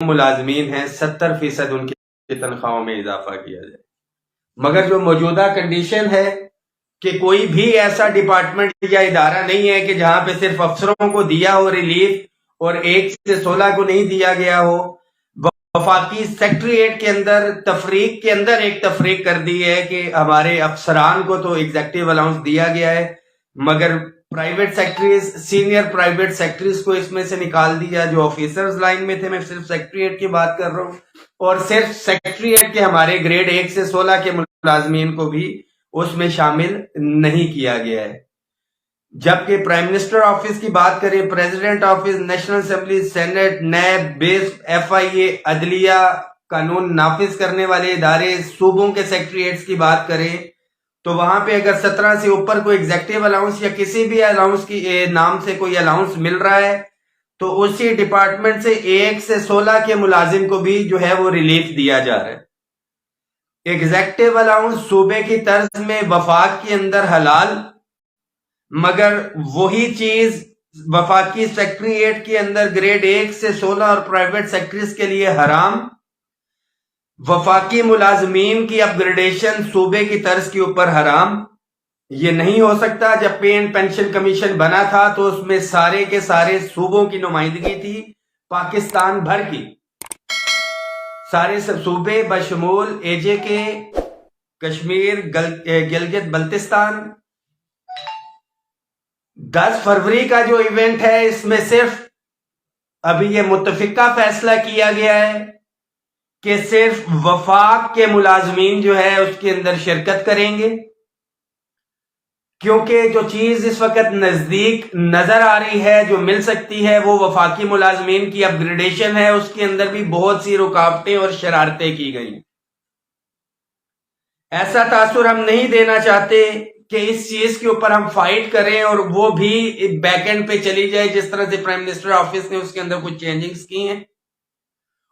ملازمین ہیں 70% ان کی تنخواہوں میں اضافہ کیا جائے. مگر جو موجودہ کنڈیشن ہے کہ کوئی بھی ایسا ڈپارٹمنٹ یا ادارہ نہیں ہے کہ جہاں پہ صرف افسروں کو دیا ہو ریلیف اور 1 سے 16 کو نہیں دیا گیا ہو. وفاقی سیکٹریٹ کے اندر تفریق کے اندر ایک تفریق کر دی ہے کہ ہمارے افسران کو تو ایگزیکٹو الاؤنس دیا گیا ہے، مگر private secretaries, senior private secretaries کو اس میں سے نکال دیا. جو آفیسرز لائن میں تھے، میں صرف سیکٹریٹ کی بات کر رہا ہوں، اور صرف سیکٹریٹ کے ہمارے گریڈ 1 سے 16 کے ملازمین کو بھی اس میں شامل نہیں کیا گیا ہے. جبکہ پرائم منسٹر آفس کی بات کریں، president office, national assembly, senate, NAB, بیس، FIA، عدلیہ، قانون نافذ کرنے والے ادارے، صوبوں کے سیکٹریٹس کی بات کریں تو وہاں پہ اگر 17 سے اوپر کوئی ایگزیکٹو الاؤنس یا کسی بھی الاؤنس کی نام سے کوئی الاؤنس مل رہا ہے تو اسی ڈپارٹمنٹ سے 1 سے 16 کے ملازم کو بھی جو ہے وہ ریلیف دیا جا رہا ہے. ایگزیکٹو الاؤنس صوبے کی طرز میں وفاق کے اندر حلال، مگر وہی چیز وفاقی سیکٹریٹ کے اندر گریڈ 1 سے 16 اور پرائیویٹ سیکٹریز کے لیے حرام. وفاقی ملازمین کی اپ گریڈیشن صوبے کی طرز کے اوپر حرام. یہ نہیں ہو سکتا. جب پے اینڈ پینشن کمیشن بنا تھا تو اس میں سارے کے سارے صوبوں کی نمائندگی تھی، پاکستان بھر کی سارے سب صوبے بشمول AJK، کشمیر، گلگت بلتستان. 10 فروری کا جو ایونٹ ہے اس میں صرف ابھی یہ متفقہ فیصلہ کیا گیا ہے کہ صرف وفاق کے ملازمین جو ہے اس کے اندر شرکت کریں گے، کیونکہ جو چیز اس وقت نزدیک نظر آ رہی ہے جو مل سکتی ہے وہ وفاقی ملازمین کی اپ گریڈیشن ہے. اس کے اندر بھی بہت سی رکاوٹیں اور شرارتیں کی گئی. ایسا تاثر ہم نہیں دینا چاہتے کہ اس چیز کے اوپر ہم فائٹ کریں اور وہ بھی بیک اینڈ پہ چلی جائے جس طرح سے پرائم منسٹر آفس نے اس کے اندر کچھ چینجنگز کی ہیں.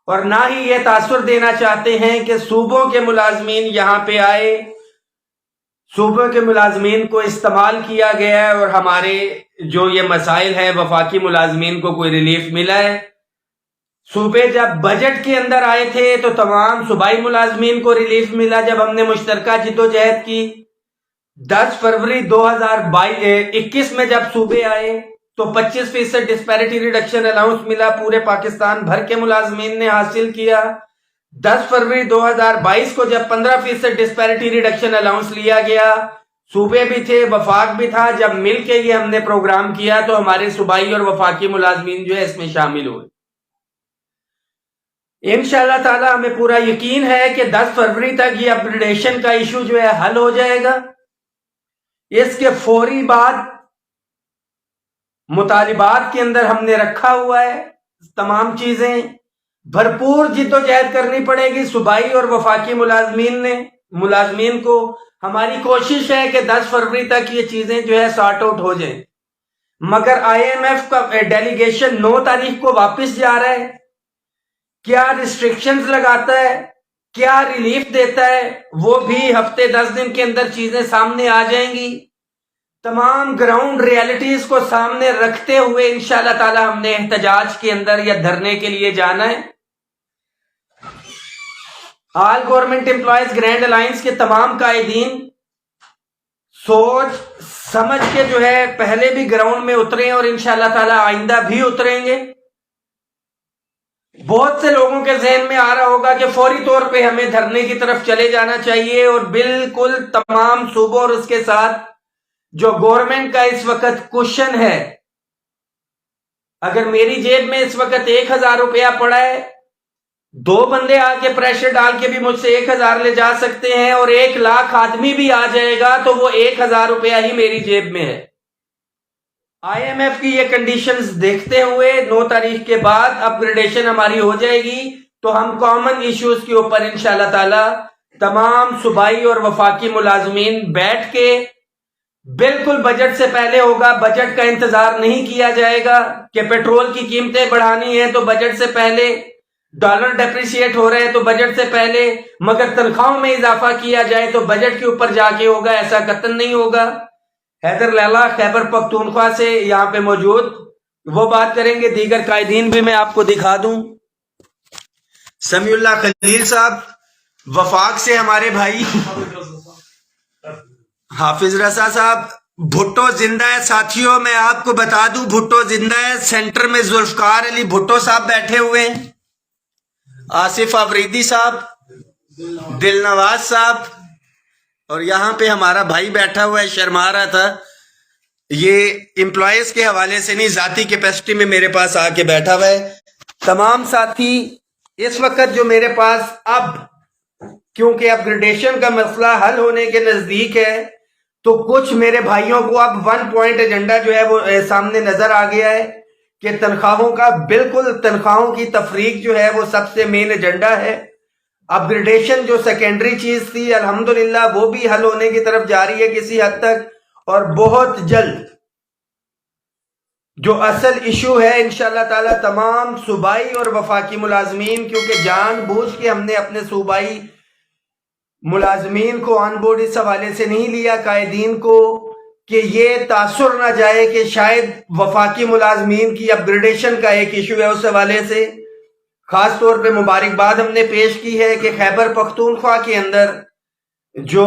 اور نہ ہی یہ تاثر دینا چاہتے ہیں کہ صوبوں کے ملازمین یہاں پہ آئے، صوبوں کے ملازمین کو استعمال کیا گیا ہے اور ہمارے جو یہ مسائل ہیں وفاقی ملازمین کو کوئی ریلیف ملا ہے. صوبے جب بجٹ کے اندر آئے تھے تو تمام صوبائی ملازمین کو ریلیف ملا. جب ہم نے مشترکہ جدوجہد کی 10 فروری 2021 میں جب صوبے آئے تو 25% ڈسپیرٹی ریڈکشن الاؤنس ملا، پورے پاکستان بھر کے ملازمین نے حاصل کیا. 10 فروری 2022 کو جب 15% ڈسپیرٹی ریڈکشن الاؤنس لیا گیا، صوبے بھی تھے، وفاق بھی تھا. جب مل کے یہ ہم نے پروگرام کیا تو ہمارے صوبائی اور وفاقی ملازمین جو ہے اس میں شامل ہوئے. انشاءاللہ تعالی ہمیں پورا یقین ہے کہ 10 فروری تک یہ اپ گریڈیشن کا ایشو جو ہے حل ہو جائے گا. اس کے فوری بعد مطالبات کے اندر ہم نے رکھا ہوا ہے تمام چیزیں بھرپور جدوجہد کرنی پڑے گی صوبائی اور وفاقی ملازمین کو. ہماری کوشش ہے کہ 10 فروری تک یہ چیزیں جو ہے سارٹ آؤٹ ہو جائیں. مگر IMF کا ڈیلیگیشن 9 تاریخ کو واپس جا رہا ہے. کیا ریسٹرکشنز لگاتا ہے، کیا ریلیف دیتا ہے، وہ بھی ہفتے 10 دن کے اندر چیزیں سامنے آ جائیں گی. تمام گراؤنڈ ریالٹیز کو سامنے رکھتے ہوئے انشاءاللہ تعالی ہم نے احتجاج کے اندر یا دھرنے کے لیے جانا ہے. آل گورنمنٹ امپلائیز گرینڈ الائنس کے تمام قائدین سوچ سمجھ کے جو ہے پہلے بھی گراؤنڈ میں اتریں اور انشاءاللہ تعالی آئندہ بھی اتریں گے. بہت سے لوگوں کے ذہن میں آ رہا ہوگا کہ فوری طور پہ ہمیں دھرنے کی طرف چلے جانا چاہیے، اور بالکل تمام صوبوں اور اس کے ساتھ جو گورنمنٹ کا اس وقت کوشن ہے، اگر میری جیب میں اس وقت 1000 روپیہ پڑا ہے، 2 بندے آ کے پریشر ڈال کے بھی مجھ سے 1000 لے جا سکتے ہیں، اور 1 لاکھ آدمی بھی آ جائے گا تو وہ 1000 روپیہ ہی میری جیب میں ہے. IMF کی یہ کنڈیشنز دیکھتے ہوئے 9 تاریخ کے بعد اپ گریڈیشن ہماری ہو جائے گی تو ہم کامن ایشوز کے اوپر انشاءاللہ تعالی تمام صوبائی اور وفاقی ملازمین بیٹھ کے، بالکل بجٹ سے پہلے ہوگا. بجٹ کا انتظار نہیں کیا جائے گا کہ پیٹرول کی قیمتیں بڑھانی ہیں تو بجٹ سے پہلے، ڈالر ڈیپریشیٹ ہو رہے ہیں تو بجٹ سے پہلے، مگر تنخواہوں میں اضافہ کیا جائے تو بجٹ کے اوپر جا کے ہوگا. ایسا قطعاً نہیں ہوگا. حیدر لیلا خیبر پختونخوا سے یہاں پہ موجود، وہ بات کریں گے. دیگر قائدین بھی میں آپ کو دکھا دوں. سمیع اللہ خلیل صاحب، وفاق سے ہمارے بھائی حافظ رضا صاحب، بھٹو زندہ ہے ساتھیوں، میں آپ کو بتا دوں بھٹو زندہ ہے. سینٹر میں ذوالفقار علی بھٹو صاحب بیٹھے ہوئے ہیں، آصف آفریدی صاحب، دل نواز صاحب، اور یہاں پہ ہمارا بھائی بیٹھا ہوا ہے، شرما رہا تھا. یہ امپلائیز کے حوالے سے نہیں، ذاتی کیپیسٹی میں میرے پاس آ کے بیٹھا ہوا ہے. تمام ساتھی اس وقت جو میرے پاس، اب کیونکہ اپ گریڈیشن کا مسئلہ حل ہونے کے نزدیک ہے، تو کچھ میرے بھائیوں کو اب 1 پوائنٹ ایجنڈا جو ہے وہ سامنے نظر آ گیا ہے کہ تنخواہوں کا، بالکل تنخواہوں کی تفریق جو ہے وہ سب سے مین ایجنڈا ہے. اپ گریڈیشن جو سیکنڈری چیز تھی، الحمدللہ وہ بھی حل ہونے کی طرف جا رہی ہے کسی حد تک، اور بہت جلد جو اصل ایشو ہے انشاءاللہ تعالی تمام صوبائی اور وفاقی ملازمین، کیونکہ جان بوجھ کے ہم نے اپنے صوبائی ملازمین کو آن بورڈ اس حوالے سے نہیں لیا، قائدین کو، کہ یہ تاثر نہ جائے کہ شاید وفاقی ملازمین کی اپ گریڈیشن کا ایک ایشو ہے. اس حوالے سے خاص طور پہ مبارکباد ہم نے پیش کی ہے کہ خیبر پختونخوا کے اندر جو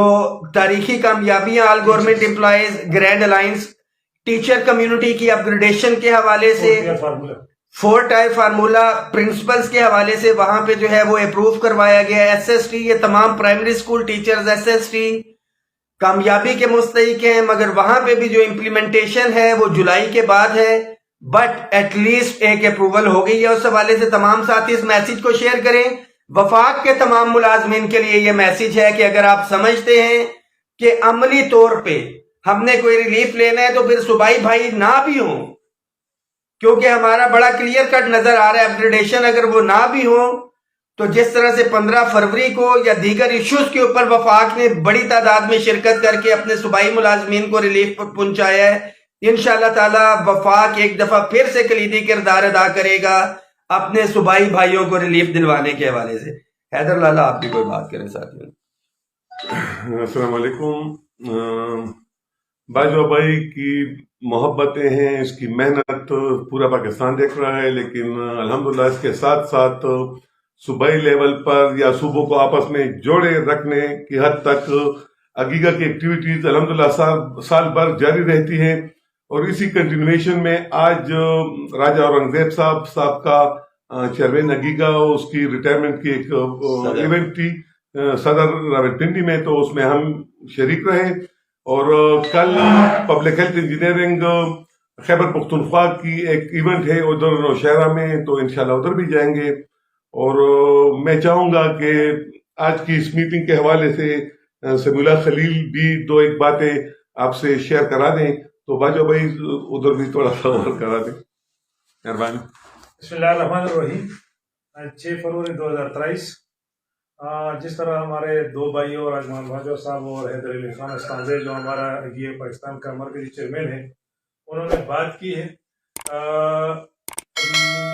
تاریخی کامیابیاں آل government employees grand alliance teacher community کی اپ گریڈیشن کے حوالے سے، 4 ٹائر فارمولا پرنسپلز کے حوالے سے وہاں پہ جو ہے وہ اپروو کروایا گیا. ایس ایس ٹی، یہ تمام primary school teachers S S T کامیابی کے مستحق ہیں، مگر وہاں پہ بھی جو امپلیمنٹیشن ہے وہ جولائی کے بعد ہے، بٹ ایٹ لیسٹ ایک اپروول ہو گئی ہے. اس حوالے سے تمام ساتھی اس میسج کو شیئر کریں. وفاق کے تمام ملازمین کے لیے یہ میسج ہے کہ اگر آپ سمجھتے ہیں کہ عملی طور پہ ہم نے کوئی ریلیف لینا ہے تو پھر صوبائی بھائی نہ بھی ہوں، کیونکہ ہمارا بڑا کلیئر کٹ نظر آ رہا ہے اپگریڈیشن اگر وہ نہ بھی ہوں تو جس طرح سے 15 فروری کو یا دیگر ایشوز کے اوپر وفاق نے بڑی تعداد میں شرکت کر کے اپنے صوبائی ملازمین کو ریلیف پہنچایا ہے، انشاءاللہ تعالی وفاق ایک دفعہ پھر سے کلیدی کردار ادا کرے گا اپنے صوبائی بھائیوں کو ریلیف دلوانے کے حوالے سے. حیدر لالا آپ بھی کوئی بات کریں ساتھیوں. السلام علیکم. باجوہ بھائی کی محبتیں ہیں، اس کی محنت پورا پاکستان دیکھ رہا ہے، لیکن الحمدللہ اس کے ساتھ ساتھ صوبائی لیول پر یا صوبوں کو آپس میں جوڑے رکھنے کی حد تک عقیقہ کی ایکٹیویٹیز الحمدللہ سال بھر جاری رہتی ہیں. اور اسی کنٹینویشن میں آج راجہ اورنگزیب صاحب کا چیئرمین عقیقہ، اس کی ریٹائرمنٹ کی ایک ایونٹ تھی صدر راولپنڈی میں، تو اس میں ہم شریک رہے. اور کل public health engineering Khyber Pakhtunkhwa کی ایک ایونٹ ہے ادھر نوشہرہ میں، تو انشاءاللہ ادھر بھی جائیں گے. اور میں چاہوں گا کہ آج کی اس میٹنگ کے حوالے سے سمیع اللہ خلیل بھی 2-1 باتیں آپ سے شیئر کرا دیں، تو باجوہ بھائی ادھر بھی تھوڑا سا اور کرا دیں، مہربانی. بسم اللہ الرحمن الرحیم. 6 فروری 2023 جس طرح ہمارے 2 بھائیوں راجمان باجوہ صاحب اور حیدر علی خان استانزے جو ہمارا یہ پاکستان کا مرکزی چیئرمین ہے، انہوں نے بات کی ہے.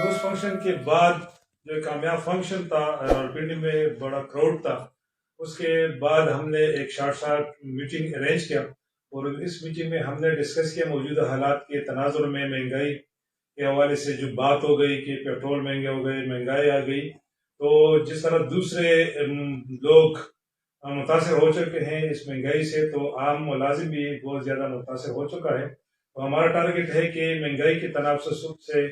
اس فنکشن کے بعد جو کامیاب فنکشن تھا راولپنڈی میں، بڑا کراؤڈ تھا، اس کے بعد ہم نے ایک شارٹ میٹنگ ارینج کیا. اور اس میٹنگ میں ہم نے ڈسکس کیا موجودہ حالات کے تناظر میں مہنگائی کے حوالے سے جو بات ہو گئی کہ پیٹرول مہنگے ہو گئے، مہنگائی آ گئی، تو جس طرح دوسرے لوگ متاثر ہو چکے ہیں اس مہنگائی سے، تو عام ملازم بھی بہت زیادہ متاثر ہو چکا ہے. تو ہمارا ٹارگٹ ہے کہ مہنگائی کے تناسب سے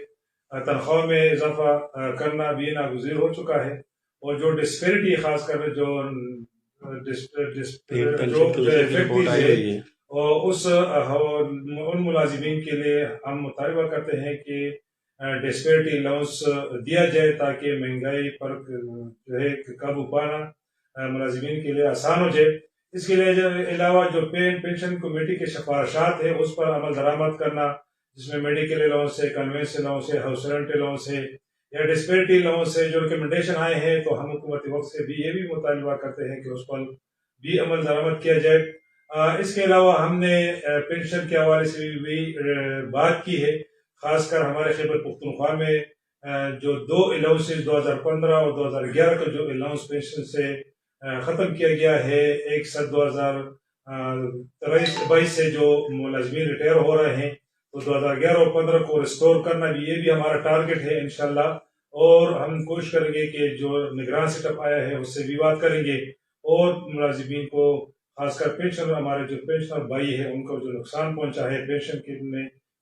تنخواہ میں اضافہ کرنا بھی ناگزیر ہو چکا ہے. اور جو ڈسپیرٹی خاص کر جو ان ملازمین کے لیے ہم مطالبہ کرتے ہیں کہ ڈسپیرٹی الاؤنس دیا جائے تاکہ مہنگائی پر جو ہے قابو پانا ملازمین کے لیے آسان ہو جائے. اس کے علاوہ جو پینشن کمیٹی کے سفارشات ہیں اس پر عمل درآمد کرنا، جس میں میڈیکل الاؤنس ہے، کنوینس الاؤنس ہے، ہاؤس رینٹ الاؤنس ہے یا ڈسپیرٹی الاؤنس ہے، جو ریکمنڈیشن آئے ہیں، تو ہم حکومتی وقت سے بھی یہ بھی مطالبہ کرتے ہیں کہ اس پر بھی عمل درآمد کیا جائے. اس کے علاوہ ہم نے پینشن کے حوالے سے بھی بات کی ہے. خاص کر ہمارے خیبر پختونخوا میں جو 2 الاؤنسز 2015 اور 2011 کا جو الاؤنس پینشن سے ختم کیا گیا ہے، 1/7/2022 سے جو ملازمین ریٹائر ہو رہے ہیں، تو 2011 اور 15 کو ریسٹور کرنا بھی یہ بھی ہمارا ٹارگٹ ہے انشاءاللہ. اور ہم کوشش کریں گے کہ جو نگران سیٹ اپ آیا ہے اس سے بھی بات کریں گے، اور ملازمین کو خاص کر پینشن، ہمارے جو پینشنر بھائی ہیں ان کو جو نقصان پہنچا ہے پینشن کی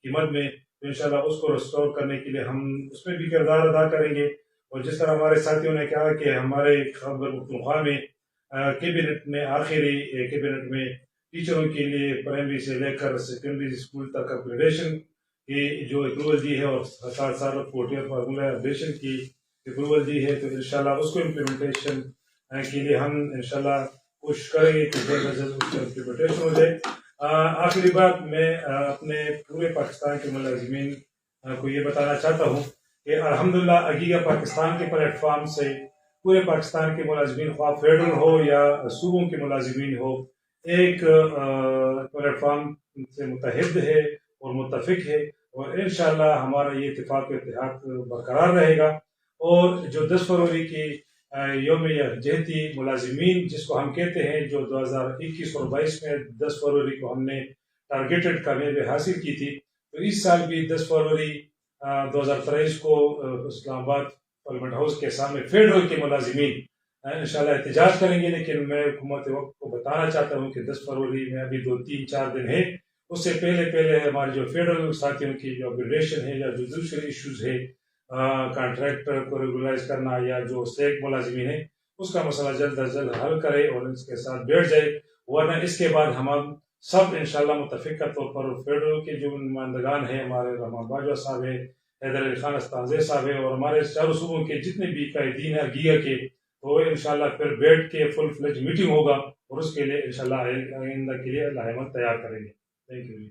قیمت میں، تو انشاءاللہ اس کو ریسٹور کرنے کے لیے ہم اس میں بھی کردار ادا کریں گے۔ اور جس طرح ہمارے ساتھیوں نے کہا کہ ہمارے خیبر پختونخوا میں کیبنٹ میں آخری کیبنٹ میں ٹیچروں کے لیے پرائمری سے لے کر سیکنڈری اسکول تک اپگریڈیشن کی جو اپروول دی ہے، اور ساتھ ساتھ فورٹیئر فارمولا اپگریڈیشن کی اپروول دی ہے، تو انشاءاللہ اس کو امپلیمنٹیشن کے لیے ہم انشاءاللہ کوشش کریں گے کہ جلد از جلد اس کا امپلیمنٹیشن ہو جائے۔ آخری بات میں اپنے پورے پاکستان کے ملازمین کو یہ بتانا چاہتا ہوں کہ الحمدللہ اگیگا پاکستان کے پلیٹ فارم سے پورے پاکستان کے ملازمین، خواہ فیڈرل ہو یا صوبوں کے ملازمین ہو، ایک پلیٹ فارم سے متحد ہے اور متفق ہے، اور انشاءاللہ ہمارا یہ اتفاق و اتحاد برقرار رہے گا۔ اور جو 10 فروری کی یوم یکجہتی ملازمین جس کو ہم کہتے ہیں، جو 2021 اور 22 میں 10 فروری کو ہم نے ٹارگیٹڈ کامیابی حاصل کی تھی، تو اس سال بھی 10 فروری 2023 کو اسلام آباد پارلیمنٹ ہاؤس کے سامنے فیڈرل کے ملازمین انشاءاللہ احتجاج کریں گے۔ لیکن میں حکومت وقت کو بتانا چاہتا ہوں کہ 10 فروری میں ابھی 2-3-4 دن ہے، اس سے پہلے ہمارے جو فیڈرل ساتھیوں کی جو اپگریڈیشن ہے یا جو دوسرے ایشوز ہے، کانٹریکٹ کو ریگولرائز کرنا یا جو اسٹیک ملازمین ہے، اس کا مسئلہ جلد از جلد حل کرے اور اس کے ساتھ بیٹھ جائے، ورنہ اس کے بعد ہم سب انشاءاللہ متفقہ طور پر فیڈرل کے جو نمائندگان ہیں، ہمارے رحمان باجوہ صاحب ہے، حیدر علی خان استانزے صاحب ہے، اور ہمارے چاروں صوبوں کے جتنے بھی قائدین ہیں گیگا کے، تو انشاءاللہ پھر بیٹھ کے فل فلیج میٹنگ ہوگا، اور اس کے لیے انشاءاللہ آئندہ کے لیے علامت تیار کریں گے۔ Thank you.